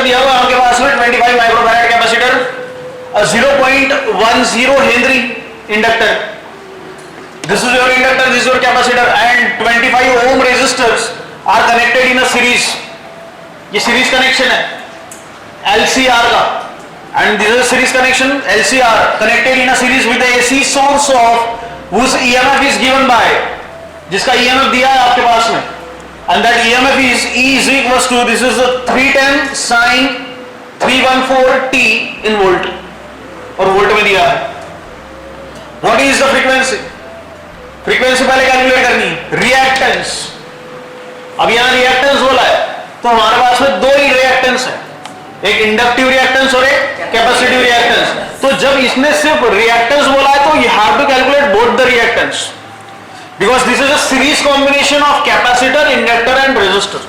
दिया हुआ आपके पास में 25 microfarad capacitor, 0.10 Henry inductor, this is your inductor, this is your capacitor, and 25 ohm resistors are connected in a series. ये series connection है LCR का, and this is a series connection LCR connected in a series with the AC source of whose EMF is given by, जिसका EMF दिया है आपके पास में, and that EMF is E is equals to, this is a 310 sin 314t in volt, और volt में दिया है. What is the frequency? Frequency पहले कैलकुलेट करनी है. रिएक्टेंस, अब यहां रिएक्टेंस बोला है तो हमारे पास में दो ही रिएक्टेंस है, एक इंडक्टिव रिएक्टेंस और एक कैपेसिटिव रिएक्टेंस. तो जब इसने सिर्फ रिएक्टेंस बोला है तो you have to calculate both the reactance, because this is a series combination of capacitor, inductor and resistor.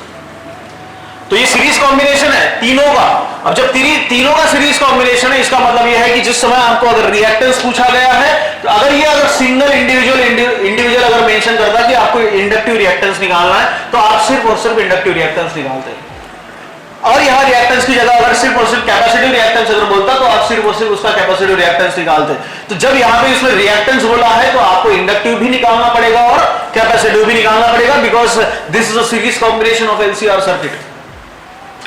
तो ये सीरीज कॉम्बिनेशन है तीनों का. अब जब तीनों का सीरीज कॉम्बिनेशन है, इसका मतलब ये है कि जिस समय आपको अगर रिएक्टेंस पूछा गया है, तो अगर सिंगल इंडिविजुअल अगर मेंशन करता कि आपको इंडक्टिव रिएक्टेंस निकालना है, तो आप सिर्फ और सिर्फ इंडक्टिव रिएक्टेंस निकालते हैं. और यहां रिएक्टेंस की जगह अगर सिर्फ और सिर्फ कैपेसिटिव रिएक्टेंस अगर बोलता तो आप सिर्फ और सिर्फ उसका कैपेसिटिव रिएक्टेंस निकालते. तो जब यहां पे इसमें रिएक्टेंस बोला है तो आपको इंडक्टिव भी निकालना पड़ेगा और कैपेसिटिव भी निकालना पड़ेगा, because this is a series combination of LCR circuit.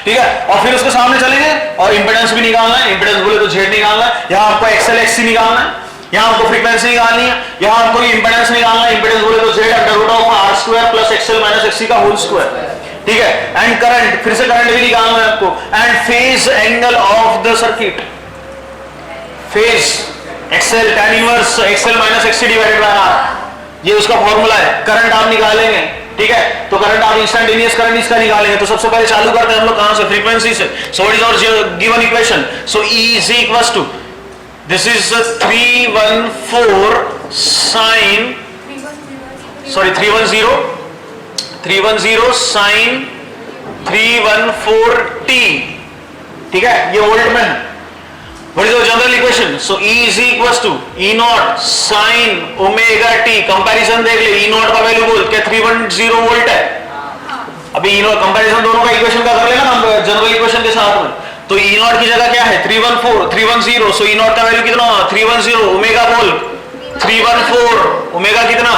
ठीक है, और फिर उसके सामने चलेंगे और इंपेडेंस भी निकालना है. इंपेडेंस बोले तो Z निकालना है, यहां आपको XL XC निकालना है, यहां आपको फ्रीक्वेंसी निकालनी है, यहां आपको इंपेडेंस निकालना है. इंपेडेंस बोले तो Z √R² plus XL minus XC का होल स्क्वायर. ठीक है, एंड करंट, फिर से करंट भी निकालना है आपको, and phase angle of the circuit. Phase XL tan inverse XL minus XC divided by R, ये उसका फॉर्मूला है. करंट आप निकालेंगे, ठीक है, तो करंट आप इंस्टेंटेनियस करंट इसका निकालेंगे. तो सबसे पहले चालू करते हैं हम लोग कहां से, फ्रीक्वेंसी से. So what is our given equation? So E is equals to, this is 310 sin 314t. ठीक है, ये वोल्ट में है. What is the general equation? So E is equals to E naught sin omega t. Comparison देख ले, E naught का value बोल क्या 310 वोल्ट है. अभी E naught कंपैरिजन दोनों का इक्वेशन का कर लेना हम जनरल इक्वेशन के साथ में. तो E naught की जगह क्या है 310. सो E naught का वैल्यू कितना, 310. ओमेगा बोल 314, ओमेगा कितना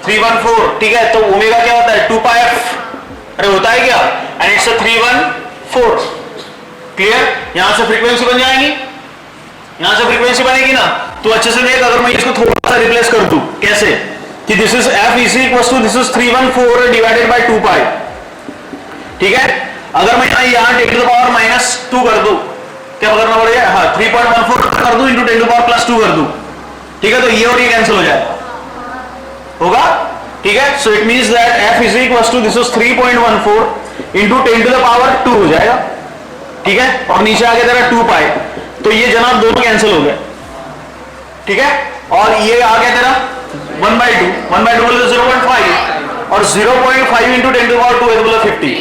314. ठीक है, तो ओमेगा क्या होता है 2πf. अरे होता है क्या, एंड इट्स 314. क्लियर, यहां से फ्रीक्वेंसी बन जाएगी, यहां से फ्रीक्वेंसी बनेगी ना. तो अच्छे से देख, अगर मैं इसको थोड़ा सा रिप्लेस कर दूं कैसे, कि this is f is equals to, this is 314 divided by 2π. ठीक है, अगर मैं यहां 10 टू द पावर -2 कर दूं, क्या करना पड़ेगा, हां 3.14 कर दूं इंटू 10 टू द पावर +2 कर दूं. ठीक है, तो ये और ये कैंसिल हो जाएगा, होगा. ठीक है, so it means that f is equals to, this is 3.14 into 10 to the power 2 हो जाएगा. ठीक है, और नीचे आगे तेरा 2π, तो ये जनाब दोनों कैंसिल हो गए. ठीक है, और ये आ गया तेरा 1/2 बोले तो 0.5, और 0.5 इंटू 10 टू पावर 2 है बोला 50.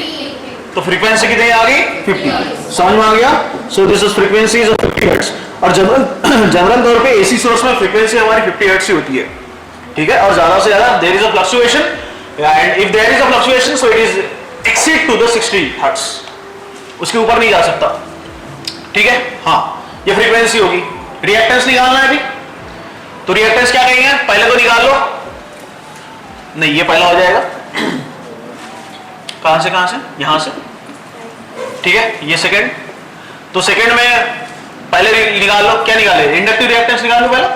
तो फ्रीक्वेंसी कितनी आ गई 50. समझ में आ गया. सो this is frequency is 50 hertz. और जनरल तौर पे एसी सोर्स में फ्रीक्वेंसी हमारी 50 हर्ट्ज ही होती है. ठीक है, और ज्यादा से ज्यादा there is a fluctuation, and if there is a fluctuation so it is exceed to the 60 hertz, उसके ऊपर नहीं जा सकता. ठीक है, हाँ, ये फ्रीक्वेंसी होगी. रिएक्टेंस निकालना है अभी, तो रिएक्टेंस क्या कहेंगे, पहले तो निकाल लो. नहीं, ये पहला हो जाएगा. कहां से, यहां से. ठीक है, ये सेकंड. तो सेकंड में पहले निकाल लो, क्या निकाले, इंडक्टिव रिएक्टेंस निकाल लो पहले.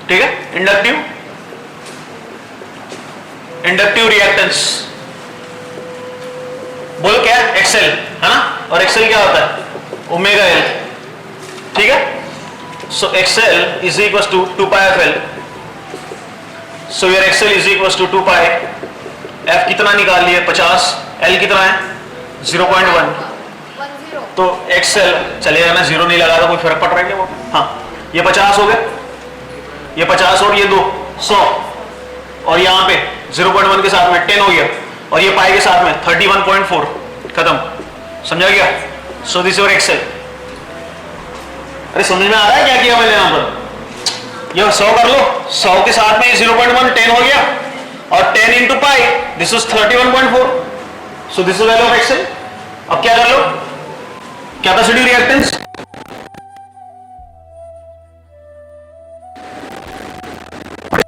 ठीक है, इंडक्टिव रिएक्टेंस बोलो क्या, XL है ना, और XL क्या होता है ओमेगा L. ठीक है, so XL is equals to 2πfL. So your XL is equals to 2π. F कितना निकाल लिए 50, L कितना है 0.1. तो XL चलेगा ना, 0 नहीं लगा तो कोई फर्क पड़ रहा है क्या वो. हाँ, ये 50 हो गए, ये 50 और ये 2 100, और यहाँ पे 0.1 के साथ में 10 हो गया, और ये पाई के साथ में 31.4. खत्म, समझा गया. So this your XL. अरे समझ में आ रहा है क्या किया मैंने यहां पर, ये 100 कर लो, 100 के साथ में 0.1 10 हो गया, और 10 into pi, this is 31.4. So this is value of XL. अब क्या कर लो, capacitive reactance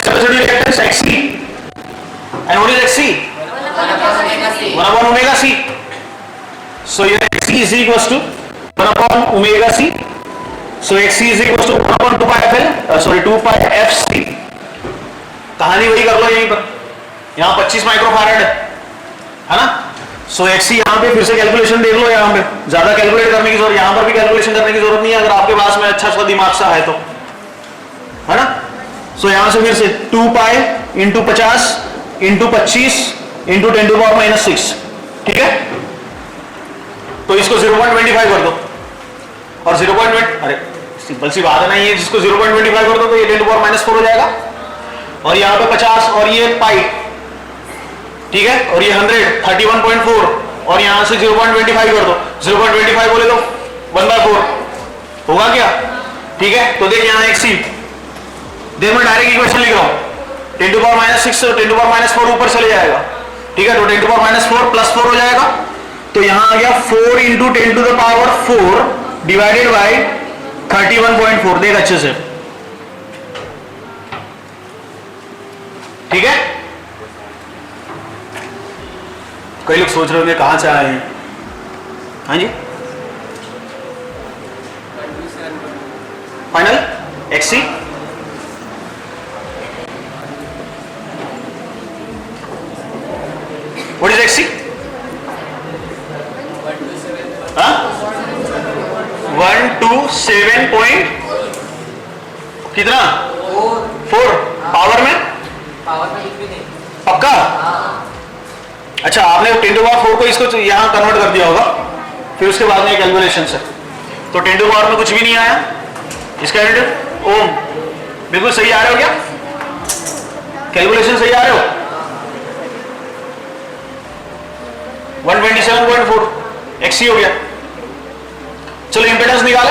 capacitive reactance XC and what is XC? 1 upon omega C. So your XC is equals to 1 upon omega C. So XC is equals to 1 upon 2 pi FL, 2 pi FC. कहानी वही कर लो यहीं पर, यहाँ 25 microfarad है ना. सो XC यहाँ पे फिर से कैलकुलेशन देख लो, यहाँ पे ज्यादा कैलकुलेट करने की जरूरत, यहाँ पर भी कैलकुलेशन करने की जरूरत नहीं है अगर आपके पास में अच्छा सा दिमाग सा है तो, है ना. सो यहाँ से फिर से 2 pi into 50 into 25 into 10 to power minus 6, ठीक है. तो इसको 0.25 कर दो और 0.20, अरे सिंपल सी बात है ना, ये जिसको 0.25 कर दो तो ये 10 टू पावर माइनस 4 हो जाएगा और यहाँ पे 50 और ये पाई, ठीक है, और ये 100 31.4 और यहाँ से 0.25 कर दो, 0.25 बोले तो 1/4 होगा क्या, ठीक है. तो देख यहाँ XC, देख मैं डायरेक्ट इक्वेशन लिख रहा हूँ, 10 to power minus 6 10 to power minus 4 ऊपर चले जाएगा, ठीक है. तो 10 टू पावर माइनस 4 प्लस 4 हो जाएगा. तो यहाँ आ गया 4 into 10 to the power 4 divided by 31.4. देख अच्छे से, ठीक है. कई लोग सोच रहे होंगे कहां से आए हैं. हाँ जी, final XC what is XC? 127 point कितना 4 पावर में पक्का. अच्छा, आपने 10 टू पावर 4 को इसको यहां कन्वर्ट कर दिया होगा, फिर उसके बाद में कैलकुलेशन से तो 10 टू पावर में कुछ भी नहीं आया. इसका यूनिट ओम. बिल्कुल सही आ रहे हो क्या? कैलकुलेशन सही आ रहे हो? 127.4 XC हो गया. चलो इंपेडेंस निकाले.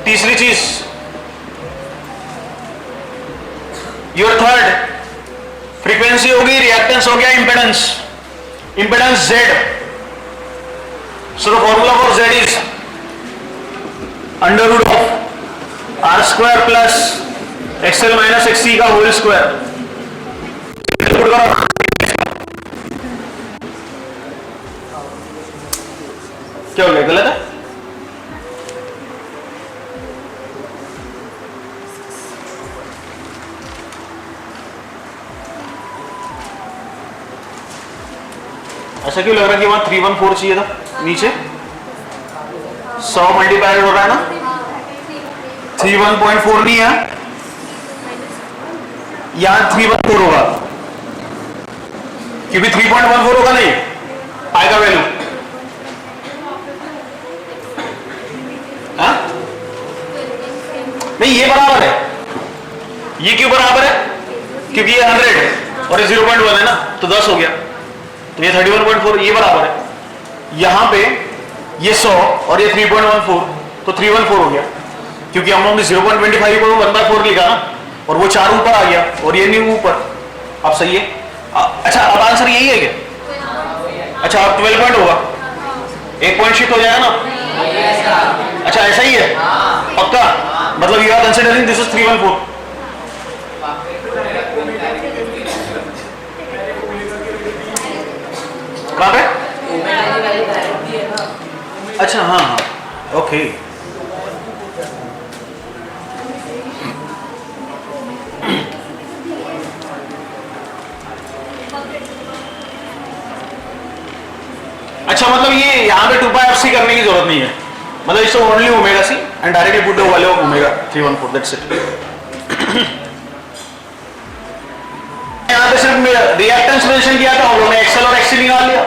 तीसरी चीज, योर थर्ड फ्रीक्वेंसी होगी, रिएक्टेंस हो गया, impedance. Impedance Z. So the formula for Z is under root of R square plus XL minus XC का होल स्क्वायर. क्या हो गया, गलत है? ऐसा क्यों लग रहा है कि वहां 314 चाहिए था, नीचे 100 मल्टीप्लाइड हो रहा है ना, 31.4 नहीं है, यहां 314 होगा क्योंकि 3.14 होगा नहीं पाई का वैल्यू. हाँ नहीं, ये बराबर है. ये क्यों बराबर है? क्योंकि ये 100 और ये 0.1 है ना, तो 10 हो गया. तो ये 31.4 ये बराबर है. यहां पे ये 100 और ये 3.14 तो 314 हो गया क्योंकि हम लोगों ने 0.25 को 1/4 लिखा ना, और वो 4 ऊपर आ गया और ये नहीं ऊपर. अब सही है. अच्छा, अब आंसर यही है क्या? अच्छा, अब 12 पॉइंट होगा, 1 पॉइंट शिफ्ट हो जाएगा ना. अच्छा, ऐसा ही है पक्का. मतलब you are considering this is 314. कहां पे? अच्छा, हाँ हाँ, ओके. अच्छा, मतलब ये यहाँ पे 2 पाई FC करने की जरूरत नहीं है, मतलब इसको only omega C and directly put the value of omega 314, that's it. यहाँ पे सिर्फ रिएक्टेंस मेंशन किया था, हम लोगों ने XL और XC निकाल लिया.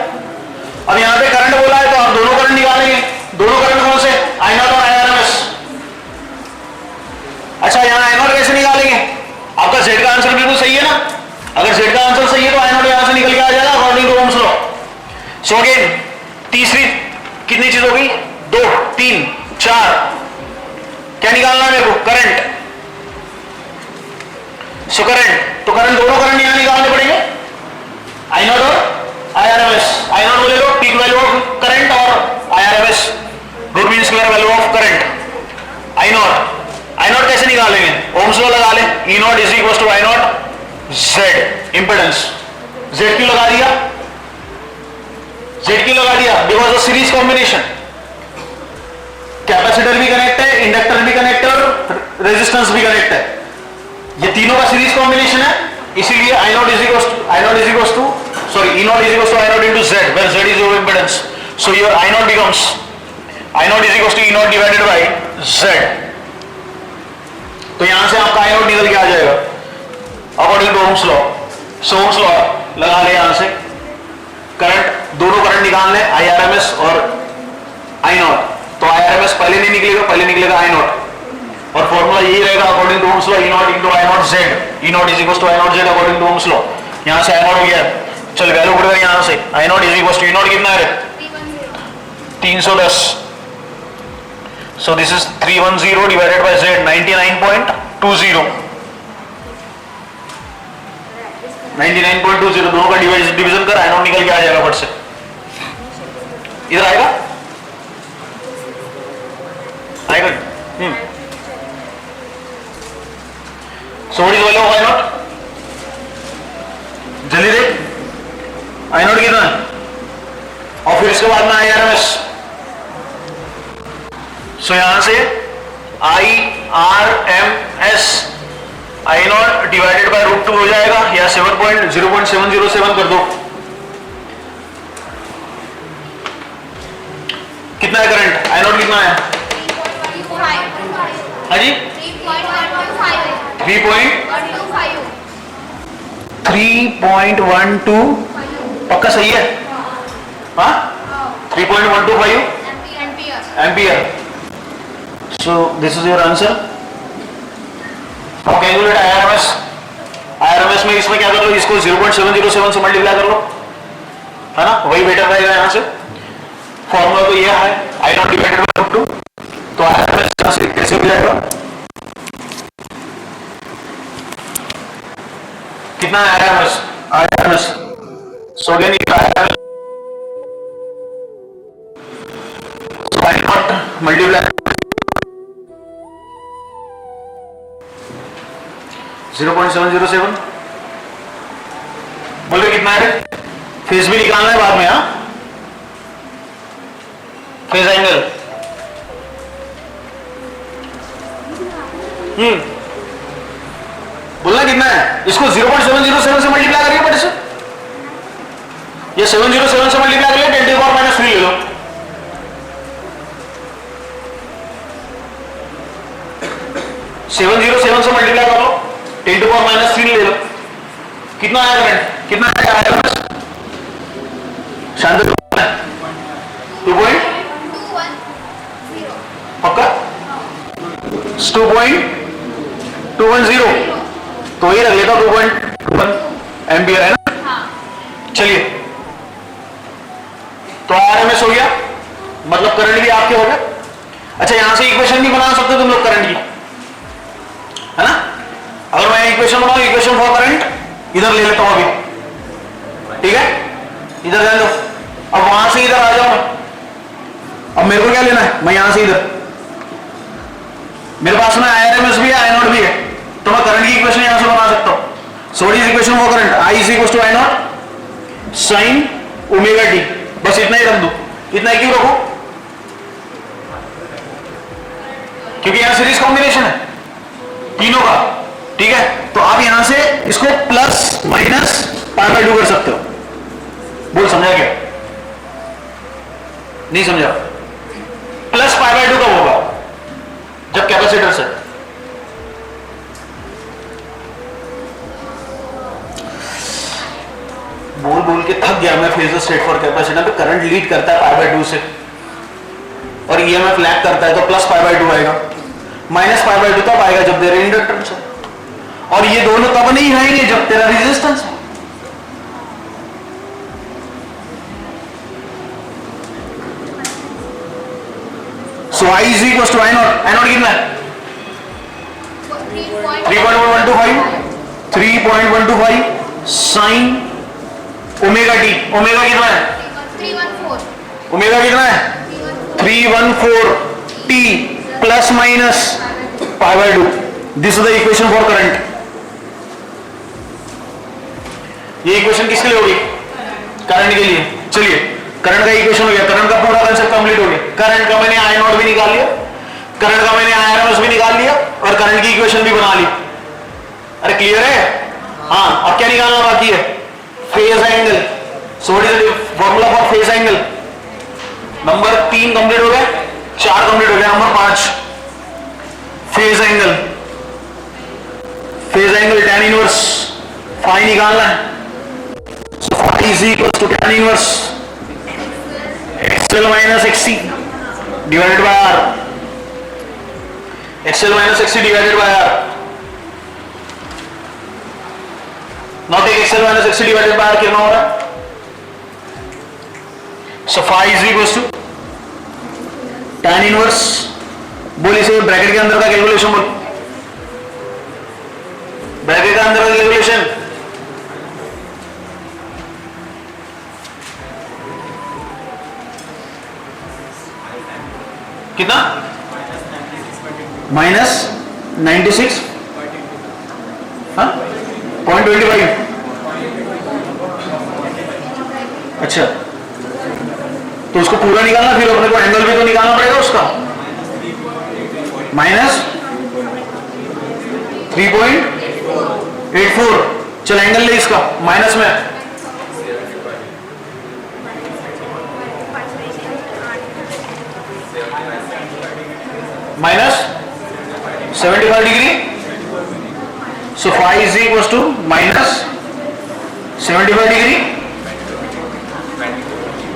अब यहाँ पे करंट बोला है तो आप दोनों करंट निकालेंगे. दोनों करंट कौन से? I0 और IRMS. अच्छा, यहाँ I0 कैसे निकालेंगे? आपका Z का आंसर बिल्कुल सही है ना. अगर Z का आंसर सही है तो I0 यहाँ से निकल के आ जाएगा according to Ohm's law. So again तीसरी कितनी चीज हो गई? 2 3 4. क्या निकालना है मेरे को? करंट. सो करंट, तो करंट दोनों करंट यहां निकालने पड़ेंगे, I0 और IRMS. I0 बोले square value of current I naught कैसे निकालेंगे? ओम्स लॉ लगा ले, E naught is equal to I naught Z impedance. Z क्यों लगा दिया? जेड क्यों लगा दिया? Because of series combination. Capacitor भी कनेक्ट है, इंडक्टर भी कनेक्ट है और रेजिस्टेंस भी कनेक्ट है। ये तीनों का सीरीज कॉम्बिनेशन है, इसीलिए I naught is equals to E naught is equals to I naught into Z, where Z is your impedance. So your I naught becomes I naught is equals to E naught divided by Z. तो यहां से आपका I naught निकल के आ जाएगा according to Ohm's law. So Ohm's law लगा ले, यहां से करंट, दोनों करंट निकाल ले, IRMS और I naught। तो IRMS पहले नहीं निकलेगा, पहले निकलेगा I naught, और फॉर्मूला यही रहेगा according to Ohm's law, E naught into I naught Z, E naught is equals to I naught Z according to Ohm's law. यहां से I naught हो गया, चल वैल्यू पुट कर यहां से I naught is equals to E naught कितना है? 310। सो this is 310 divided by Z 99.20। 99.20 दोनों का डिवीजन कर, I naught निकल के आ जाएगा फट से। इधर आएगा So what is value of I naught? जल्दी देख, I naught कितना है? और फिर इसके बाद में IRMS। सो यहां से IRMS I naught divided by √2 हो जाएगा, या 0.707 कर दो। कितना है करंट? I naught कितना है? हाँ जी 3.12 पक्का सही है? हाँ 3.125 ampere. So this is your answer. अब कैलकुलेट IRMS में इसमें क्या कर लो, इसको 0.707 से मल्टीप्लाई कर लो, है ना, वही बेटर रहेगा। यहां से फॉर्मूला तो ये है I naught डिवाइडेड बाय √2। तो IRMS कैसे हो जाएगा? कितना है IRMS? So again IRMS I naught multiply 0.707 बोले कितना है? फेज भी निकालना है बाद में, हाँ फेज एंगल। बोलना कितना है? इसको 0.707 से मल्टीप्लाई करिए, बट इसे ये 707 से मल्टीप्लाई करिए, 10 to the power minus 3 ले लो। से मल्टीप्लाई कर लो, 10 to the power minus 3 ले लो। कितना आया करंट? कितना आया? शांत 2.210 पक्का 2.210 तो ये रख लेता 2.1 एम्पियर है ना। चलिए तो आरएमएस हो गया, मतलब करंट भी आपके हो गए। अच्छा यहां से इक्वेशन भी बना सकते हो तुम लोग करंट की, है ना। अगर मैं इक्वेशन बनाऊं, इक्वेशन फॉर करंट इधर ले लेता हूं अभी, ठीक है, इधर ले लो। अब वहां से इधर आ जाओ, अब मेरे को क्या लेना है, मैं यहां से इधर, मेरे पास में आरएमएस भी है, आई नॉट भी है, तो मैं करंट की इक्वेशन यहां से बना सकता हूं। So what is equation for current? I is equal to I naught sine omega t. बस इतना ही रख दो। इतना ही क्यों रखो? क्योंकि यहां सीरीज कॉम्बिनेशन है तीनों का, ठीक है। तो आप यहां से इसको प्लस माइनस π/2 कर सकते हो। बोल समझा क्या? नहीं समझा? प्लस π/2 कब होगा? जब कैपेसिटर से बोल बोल के थक गया मैं। फेजर स्टेट फॉर कैपेसिटर पे करंट लीड करता है π/2 से और ईएमएफ लैग करता है, तो प्लस π/2 आएगा। माइनस π/2 तब आएगा जब तेरा इंडक्टेंस है, और ये दोनों तब नहीं आएंगे जब तेरा रेजिस्टेंस है। So I is equal to I naught. I naught कितना है? 3.125 साइन ओमेगा टी। ओमेगा कितना है? 314। ओमेगा कितना है? 314 t plus minus pi by 2. This is the equation for current. ये इक्वेशन किसके लिए होगी? करंट के लिए. चलिए करंट का इक्वेशन हो गया, करंट का पूरा कंसेप्ट कंप्लीट हो गया. करंट का मैंने आई नॉट भी निकाल लिया, करंट का मैंने आरएमएस भी निकाल लिया और करंट की इक्वेशन भी बना ली. अरे क्लियर है? हाँ, अब क्या निकालना बाकी है? Phase angle. So what is the formula for phase angle? Number 3 complete हो गया, 4 कंप्लीट हो गया, number 5 phase angle. Phase angle tan inverse phi निकालना है. So phi is equal to tan inverse XL minus XC divided by R. XL minus XC divided by R. Now take XL minus XC divided by R कितना हो रहा है? So phi is equals to tan inverse. बोल इसे bracket के अंदर का calculation बोल. ब्रैकेट के अंदर का कैलकुलेशन कितना? माइनस 96 0.25. अच्छा, तो उसको पूरा निकालना, फिर अपने को एंगल भी तो निकालना पड़ेगा उसका. माइनस 3.84. चल एंगल ले इसका माइनस में. Minus 75 degree. So phi is equal to minus 75 degree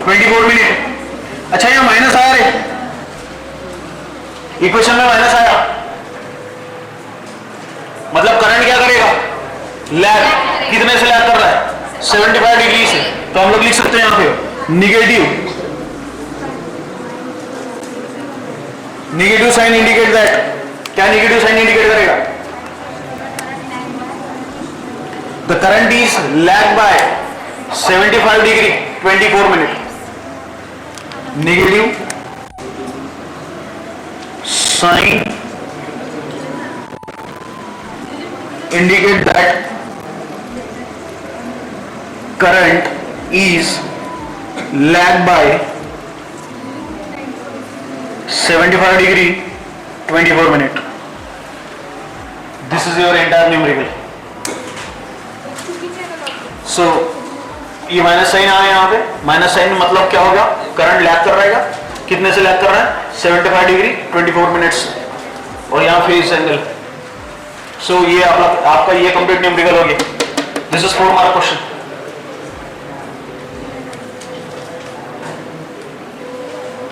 24 minute. अच्छा यहाँ माइनस आया रे, इक्वेशन में माइनस आया, मतलब करंट क्या करेगा? लैग. कितने से लैग कर रहा है? 75 डिग्री से. तो हम लोग लिख सकते हैं यहां पे negative. Negative sign indicate that. क्या नेगेटिव साइन इंडिकेट करेगा? The current is lag by 75 degree 24 minute. Negative sign indicate that current is lag by 75 degree 24 minute. This is your entire numerical. So ये minus sign आया यहाँ पे. Minus sign मतलब क्या होगा? Current lag कर रहेगा. कितने से लैग कर रहा है? 75 डिग्री 24 मिनट्स. और यहाँ फेज एंगल. सो ये आपका ये कंप्लीट न्यूमेरिकल हो गया. This is 4 mark question.